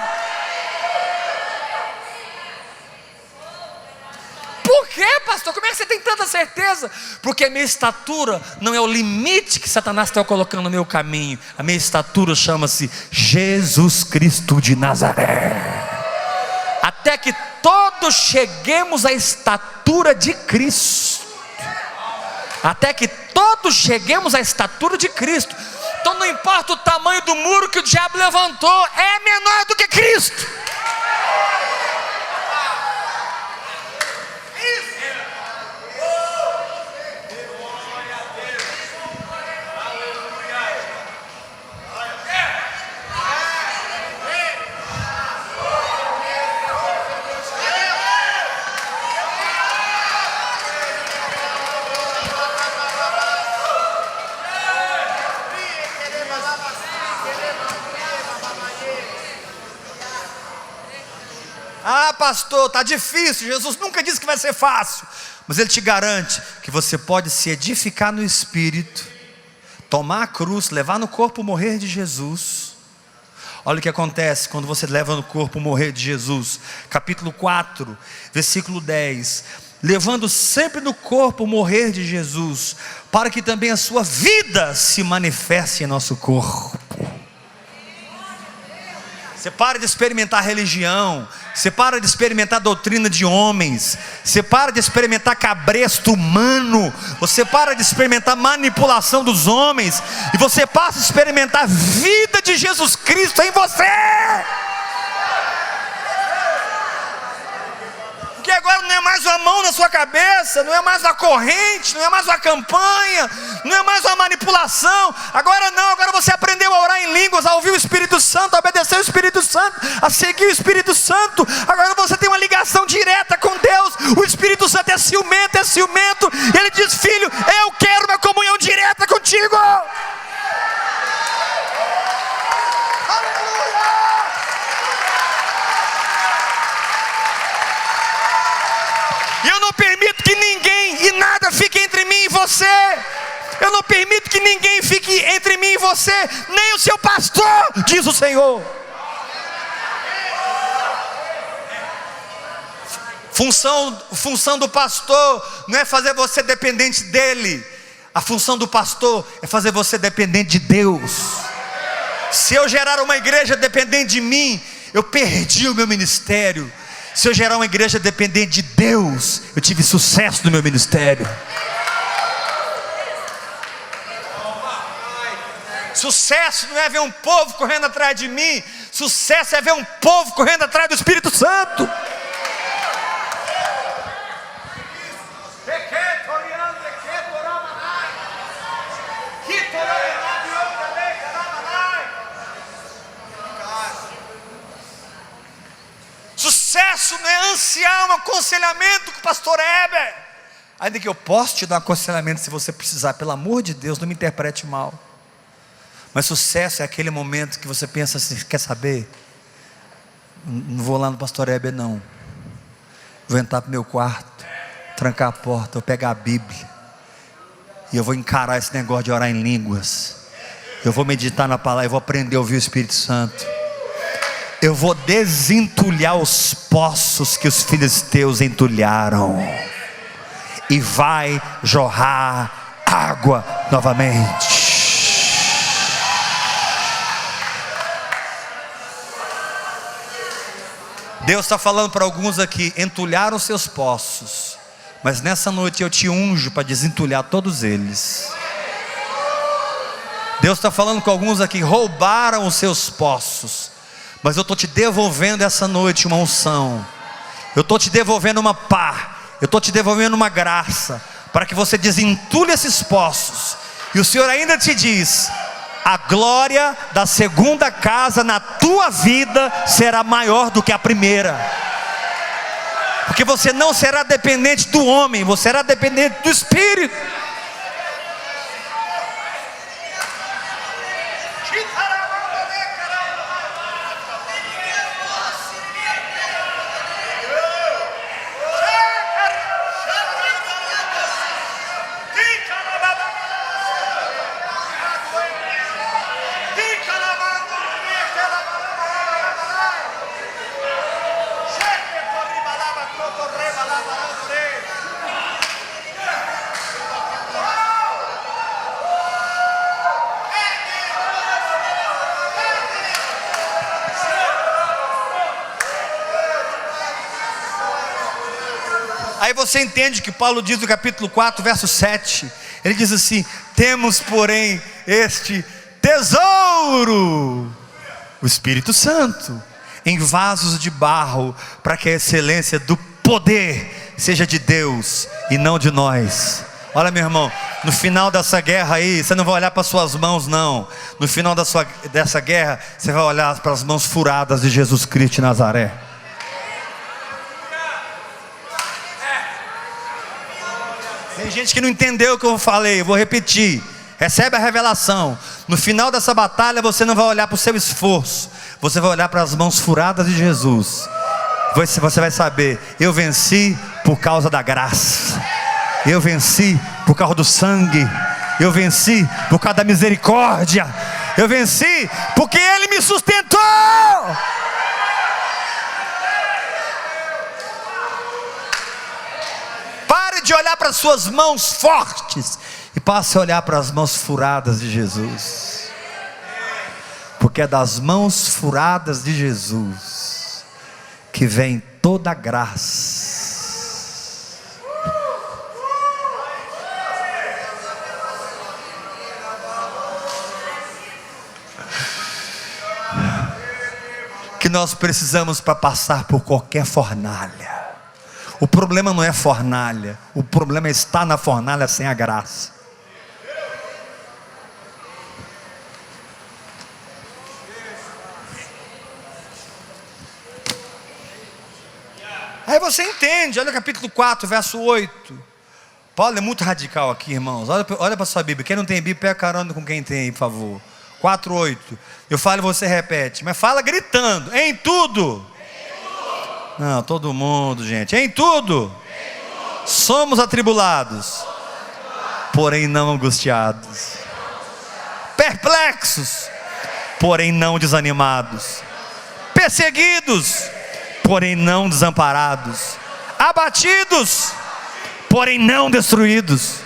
Por quê, pastor? Como é que você tem tanta certeza? Porque a minha estatura não é o limite que Satanás está colocando no meu caminho. A minha estatura chama-se Jesus Cristo de Nazaré. Até que todos cheguemos à estatura de Cristo. Até que todos cheguemos à estatura de Cristo. Então não importa o tamanho do muro que o diabo levantou, é menor do que Cristo. Ah, pastor, está difícil. Jesus nunca disse que vai ser fácil, mas Ele te garante que você pode se edificar no Espírito, tomar a cruz, levar no corpo o morrer de Jesus. Olha o que acontece quando você leva no corpo o morrer de Jesus. Capítulo 4, versículo 10: levando sempre no corpo o morrer de Jesus, para que também a sua vida se manifeste em nosso corpo. Você para de experimentar religião, você para de experimentar doutrina de homens, você para de experimentar cabresto humano, você para de experimentar manipulação dos homens, e você passa a experimentar a vida de Jesus Cristo em você. Porque agora não é mais uma mão na sua cabeça, não é mais uma corrente, não é mais uma campanha, não é mais uma manipulação. Agora não, agora você aprendeu a orar em línguas, a ouvir o Espírito Santo, a obedecer o Espírito Santo, a seguir o Espírito Santo. Agora você tem uma ligação direta com Deus. O Espírito Santo é ciumento, e Ele diz: filho, eu quero uma comunhão direta contigo. E eu não permito que ninguém e nada fique entre mim e você. Eu não permito que ninguém fique entre mim e você, nem o seu pastor, diz o Senhor. Função do pastor não é fazer você dependente dele. A função do pastor é fazer você dependente de Deus. Se eu gerar uma igreja dependente de mim, eu perdi o meu ministério. Se eu gerar uma igreja dependente de Deus, eu tive sucesso no meu ministério. Sucesso não é ver um povo correndo atrás de mim. Sucesso é ver um povo correndo atrás do Espírito Santo. sucesso não é ansiar um aconselhamento com o pastor Heber. Ainda que eu possa te dar um aconselhamento se você precisar, pelo amor de Deus, não me interprete mal. Mas sucesso é aquele momento que você pensa assim: quer saber? Não vou lá no pastor Heber não. Vou entrar para o meu quarto, trancar a porta, vou pegar a Bíblia e eu vou encarar esse negócio de orar em línguas. Eu vou meditar na palavra, eu vou aprender a ouvir o Espírito Santo. Eu vou desentulhar os poços que os filisteus entulharam, e vai jorrar água novamente. Deus está falando para alguns aqui: entulharam os seus poços, mas nessa noite eu te unjo para desentulhar todos eles. Deus está falando com alguns aqui: roubaram os seus poços, mas eu estou te devolvendo essa noite uma unção. Eu estou te devolvendo uma pá. Eu estou te devolvendo uma graça, para que você desentule esses poços. E o Senhor ainda te diz: a glória da segunda casa na tua vida será maior do que a primeira. Porque você não será dependente do homem, você será dependente do Espírito. Aí você entende que Paulo diz no capítulo 4, verso 7. Ele diz assim: temos porém este tesouro, o Espírito Santo, em vasos de barro, para que a excelência do poder seja de Deus e não de nós. Olha, meu irmão, no final dessa guerra aí, você não vai olhar para suas mãos não. No final dessa guerra, você vai olhar para as mãos furadas de Jesus Cristo de Nazaré. Tem gente que não entendeu o que eu falei, eu vou repetir. Recebe a revelação. No final dessa batalha, você não vai olhar para o seu esforço, você vai olhar para as mãos furadas de Jesus. Você vai saber: eu venci por causa da graça, eu venci por causa do sangue, eu venci por causa da misericórdia, eu venci porque Ele me sustentou. Pare de olhar para as suas mãos fortes e passe a olhar para as mãos furadas de Jesus, porque é das mãos furadas de Jesus que vem toda a graça. Que nós precisamos para passar por qualquer fornalha. O problema não é fornalha, o problema é estar na fornalha sem a graça. Aí você entende, olha o capítulo 4, verso 8. Paulo é muito radical aqui, irmãos. Olha para a sua Bíblia. Quem não tem Bíblia, pega carona com quem tem, por favor. 4, 8. Eu falo e você repete, mas fala gritando: em tudo. Não, todo mundo, gente. Em tudo. Somos atribulados, porém não angustiados. Perplexos, porém não desanimados. Perseguidos, porém não desamparados. Abatidos, porém não destruídos.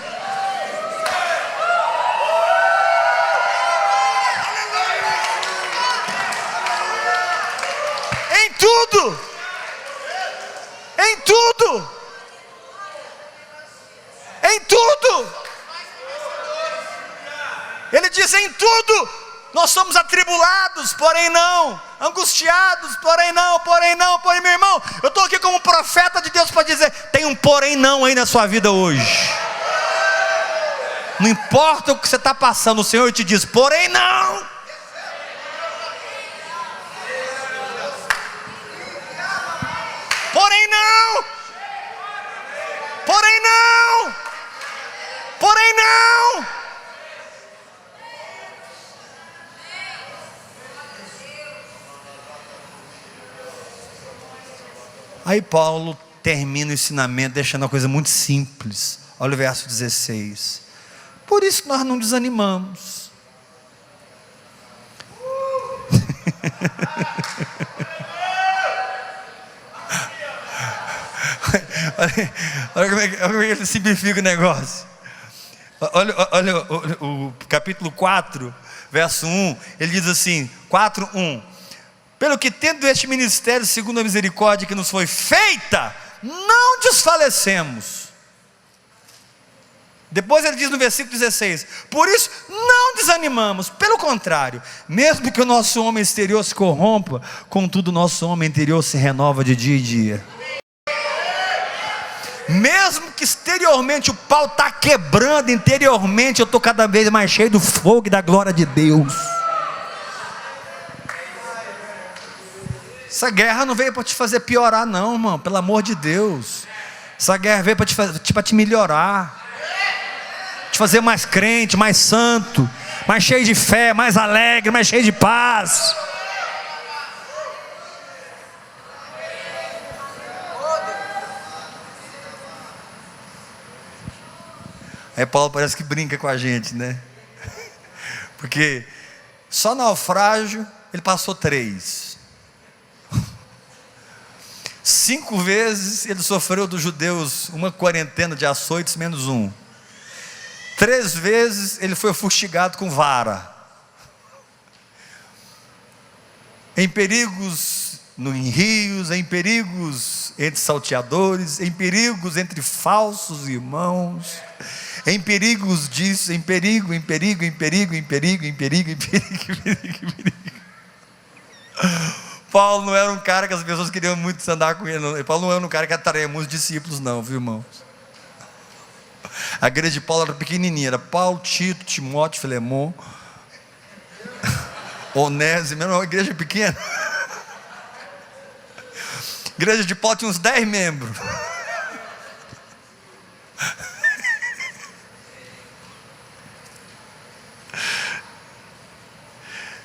Em tudo. Em tudo. Em tudo. Ele diz: em tudo nós somos atribulados, porém não angustiados, porém não, meu irmão, eu estou aqui como profeta de Deus para dizer: tem um porém não aí na sua vida hoje. Não importa o que você está passando, o Senhor te diz: porém não. não. Porém não. Porém não. Aí Paulo termina o ensinamento deixando a coisa muito simples. Olha o verso 16. Por isso que nós não desanimamos. Olha como é que ele simplifica o negócio. Olha o capítulo 4, verso 1. Ele diz assim, 4:1. Pelo que tendo este ministério segundo a misericórdia que nos foi feita, não desfalecemos. Depois ele diz no versículo 16: por isso não desanimamos, pelo contrário, mesmo que o nosso homem exterior se corrompa, contudo o nosso homem interior se renova de dia em dia. Mesmo que exteriormente o pau está quebrando, interiormente eu estou cada vez mais cheio do fogo e da glória de Deus. Essa guerra não veio para te fazer piorar não, irmão, pelo amor de Deus. Essa guerra veio para te melhorar, te fazer mais crente, mais santo, mais cheio de fé, mais alegre, mais cheio de paz. Aí Paulo parece que brinca com a gente, né? Porque só naufrágio ele passou 3. 5 vezes ele sofreu dos judeus uma quarentena de açoites menos 1. 3 vezes ele foi fustigado com vara. Em perigos em rios, em perigos entre salteadores, em perigos entre falsos irmãos, em perigos disso, em perigo. Paulo não era um cara que as pessoas queriam muito andar com ele, não. Paulo não era um cara que atraía muitos discípulos não, viu irmãos? A igreja de Paulo era pequenininha, era Paulo, Tito, Timóteo, Filemon, Onésimo, era uma igreja pequena. A igreja de Paulo tinha uns 10 membros.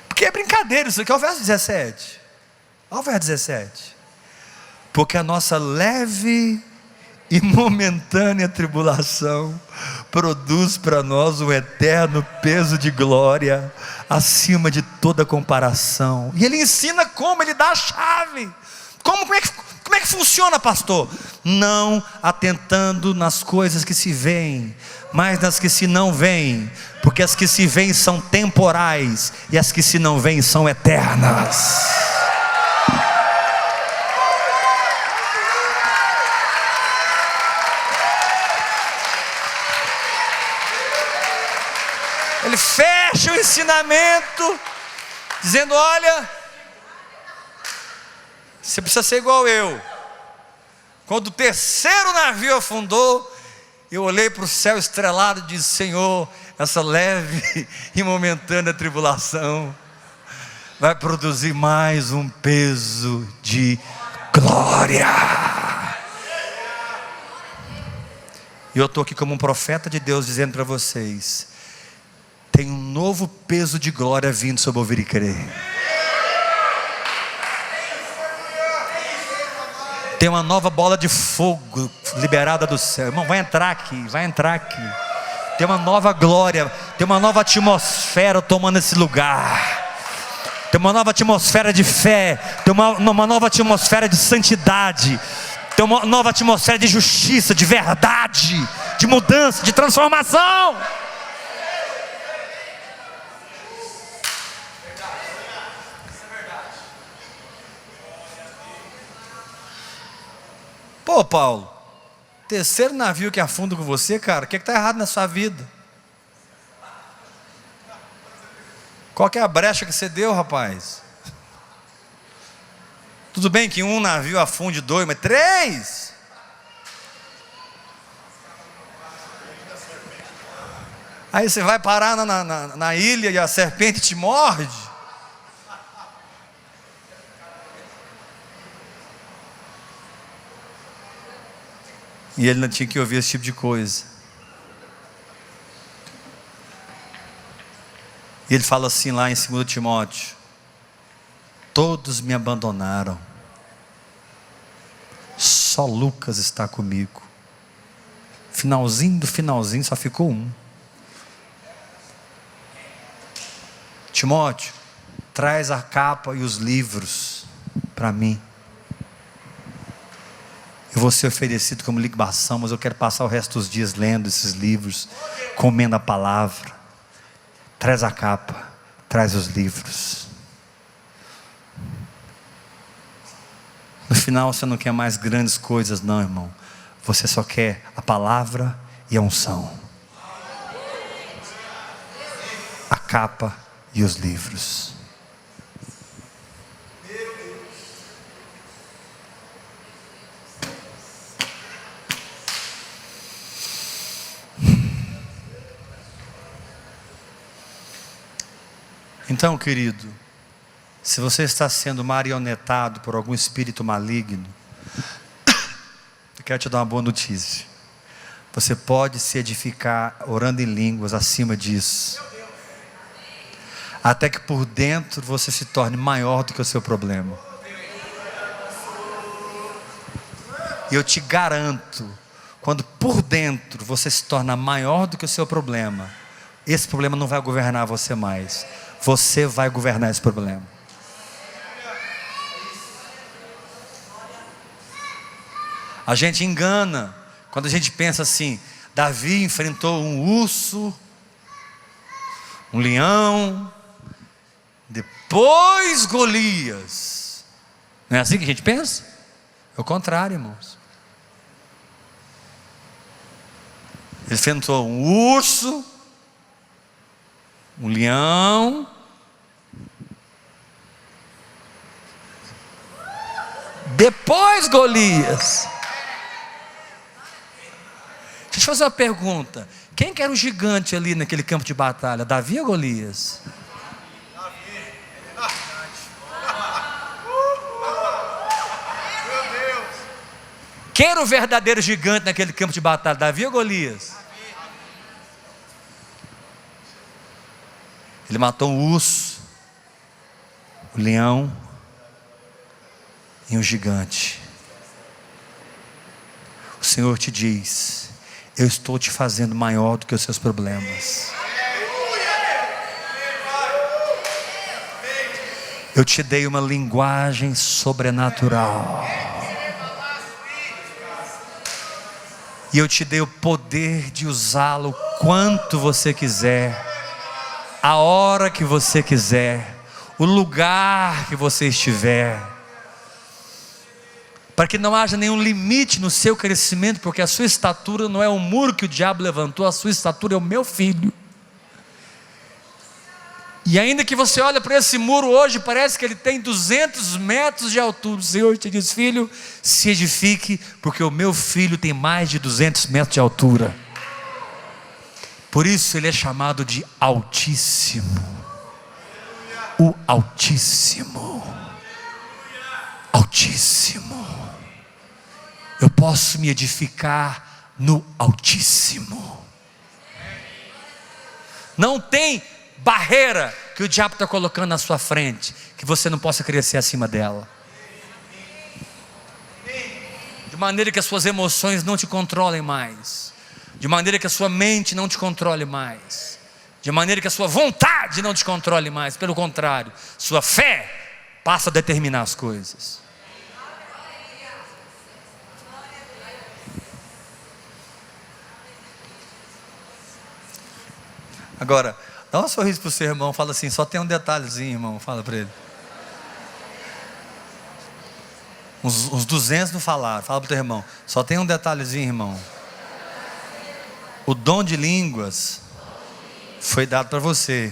Porque é brincadeira isso aqui, é o verso 17. Olha o verso 17. Porque a nossa leve e momentânea tribulação produz para nós um eterno peso de glória acima de toda comparação. E ele ensina como, ele dá a chave. Como é que funciona, pastor? Não atentando nas coisas que se veem, mas nas que se não veem, porque as que se veem são temporais e as que se não veem são eternas. Ele fecha o ensinamento dizendo: olha, você precisa ser igual eu. Quando o 3º navio afundou, eu olhei para o céu estrelado e disse: Senhor, essa leve e momentânea tribulação vai produzir mais um peso de glória. E eu estou aqui como um profeta de Deus dizendo para vocês: tem um novo peso de glória vindo sobre ouvir e crer. Tem uma nova bola de fogo liberada do céu. Irmão, vai entrar aqui. Tem uma nova glória, tem uma nova atmosfera tomando esse lugar. Tem uma nova atmosfera de fé, tem uma nova atmosfera de santidade, tem uma nova atmosfera de justiça, de verdade, de mudança, de transformação. Pô, Paulo, 3º navio que afunda com você, cara, o que está errado na sua vida? Qual que é a brecha que você deu, rapaz? Tudo bem que um navio afunde 2, mas 3? Aí você vai parar na ilha e a serpente te morde? E ele não tinha que ouvir esse tipo de coisa. E ele fala assim lá em 2 Timóteo: todos me abandonaram, só Lucas está comigo. Finalzinho do finalzinho, só ficou um. Timóteo, traz a capa e os livros para mim. Eu vou ser oferecido como libação, mas eu quero passar o resto dos dias lendo esses livros, comendo a palavra. Traz a capa, traz os livros. No final você não quer mais grandes coisas não, irmão. Você só quer a palavra e a unção. A capa e os livros. Então, querido, se você está sendo marionetado por algum espírito maligno, eu quero te dar uma boa notícia. Você pode se edificar orando em línguas acima disso, até que por dentro você se torne maior do que o seu problema. E eu te garanto, quando por dentro você se torna maior do que o seu problema, esse problema não vai governar você mais. Você vai governar esse problema. A gente engana quando a gente pensa assim: Davi enfrentou um urso, um leão, depois Golias. Não é assim que a gente pensa? É o contrário, irmãos. Ele enfrentou um urso, um leão, depois Golias. Deixa eu fazer uma pergunta: quem que era o gigante ali naquele campo de batalha? Davi ou Golias? Quem era o verdadeiro gigante naquele campo de batalha? Davi ou Golias? Ele matou um urso, o leão e um gigante. O Senhor te diz: eu estou te fazendo maior do que os seus problemas. Eu te dei uma linguagem sobrenatural. E eu te dei o poder de usá-lo quanto você quiser, a hora que você quiser, o lugar que você estiver, para que não haja nenhum limite no seu crescimento, porque a sua estatura não é um muro que o diabo levantou, a sua estatura é o meu filho. E ainda que você olhe para esse muro hoje, parece que ele tem 200 metros de altura. O Senhor te diz: filho, se edifique, porque o meu filho tem mais de 200 metros de altura. Por isso ele é chamado de Altíssimo. O Altíssimo. Altíssimo. Eu posso me edificar no Altíssimo. Não tem barreira que o diabo está colocando na sua frente que você não possa crescer acima dela, de maneira que as suas emoções não te controlem mais, de maneira que a sua mente não te controle mais, de maneira que a sua vontade não te controle mais. Pelo contrário, sua fé passa a determinar as coisas. Agora, dá um sorriso para o seu irmão, fala assim: só tem um detalhezinho, irmão, fala para ele. Uns 200 não falaram, fala para o teu irmão: só tem um detalhezinho, irmão. O dom de línguas foi dado para você,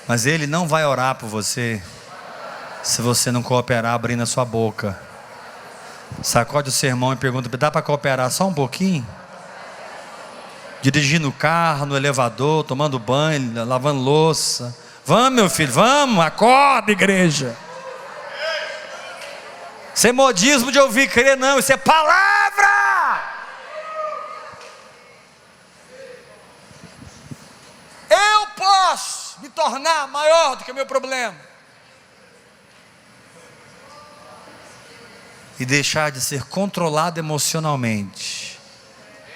mas ele não vai orar por você se você não cooperar abrindo a sua boca. Sacode o seu irmão e pergunta: dá para cooperar só um pouquinho? Dirigindo o carro, no elevador, tomando banho, lavando louça. Vamos, meu filho, vamos, acorda, igreja. Isso é modismo de ouvir crer, não, isso é palavra. me tornar maior do que o meu problema. E deixar de ser controlado emocionalmente,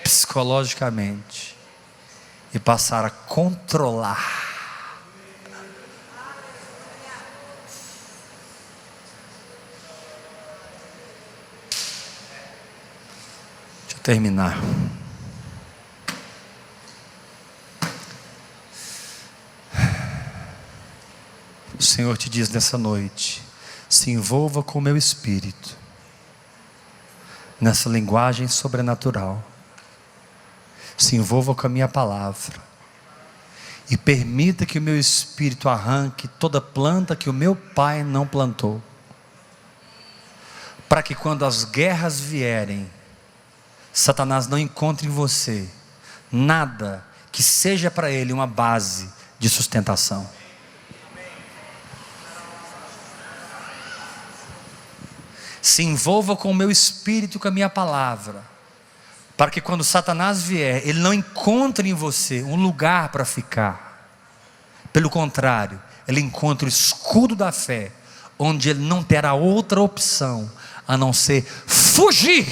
psicologicamente, e passar a controlar. Deixa eu terminar. O Senhor te diz nessa noite: se envolva com o meu espírito, nessa linguagem sobrenatural. Se envolva com a minha palavra. E permita que o meu espírito arranque toda planta que o meu Pai não plantou. Para que quando as guerras vierem, Satanás não encontre em você nada que seja para ele uma base de sustentação. Se envolva com o meu espírito, com a minha palavra, para que quando Satanás vier, ele não encontre em você um lugar para ficar. Pelo contrário, ele encontre o escudo da fé, onde ele não terá outra opção a não ser fugir.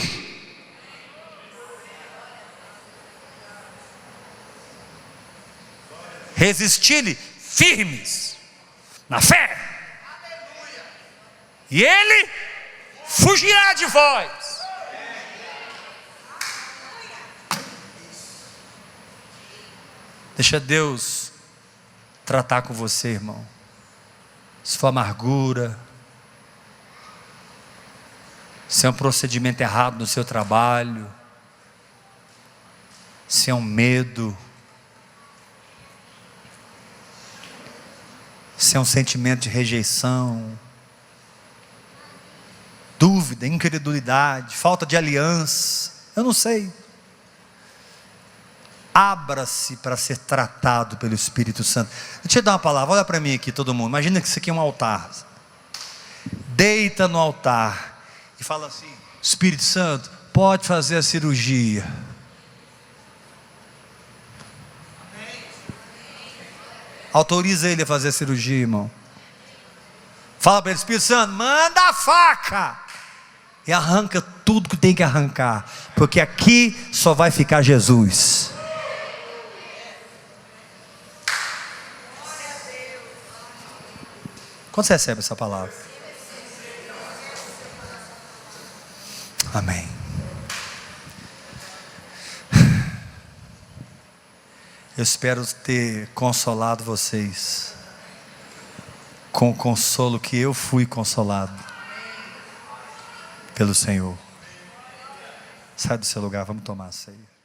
Resistir-lhe firmes na fé, e ele fugirá de vós. Deixa Deus tratar com você, irmão. Se for amargura, se é um procedimento errado no seu trabalho, se é um medo, se é um sentimento de rejeição, dúvida, incredulidade, falta de aliança, eu não sei. Abra-se para ser tratado pelo Espírito Santo. Deixa eu dar uma palavra, olha para mim aqui todo mundo. Imagina que isso aqui é um altar. Deita no altar e fala assim: Espírito Santo, pode fazer a cirurgia. Autoriza ele a fazer a cirurgia, irmão. Fala para ele: Espírito Santo, manda a faca e arranca tudo que tem que arrancar, porque aqui só vai ficar Jesus. Quando você recebe essa palavra? Amém. Eu espero ter consolado vocês com o consolo que eu fui consolado pelo Senhor. Sai do seu lugar, vamos tomar a ceia.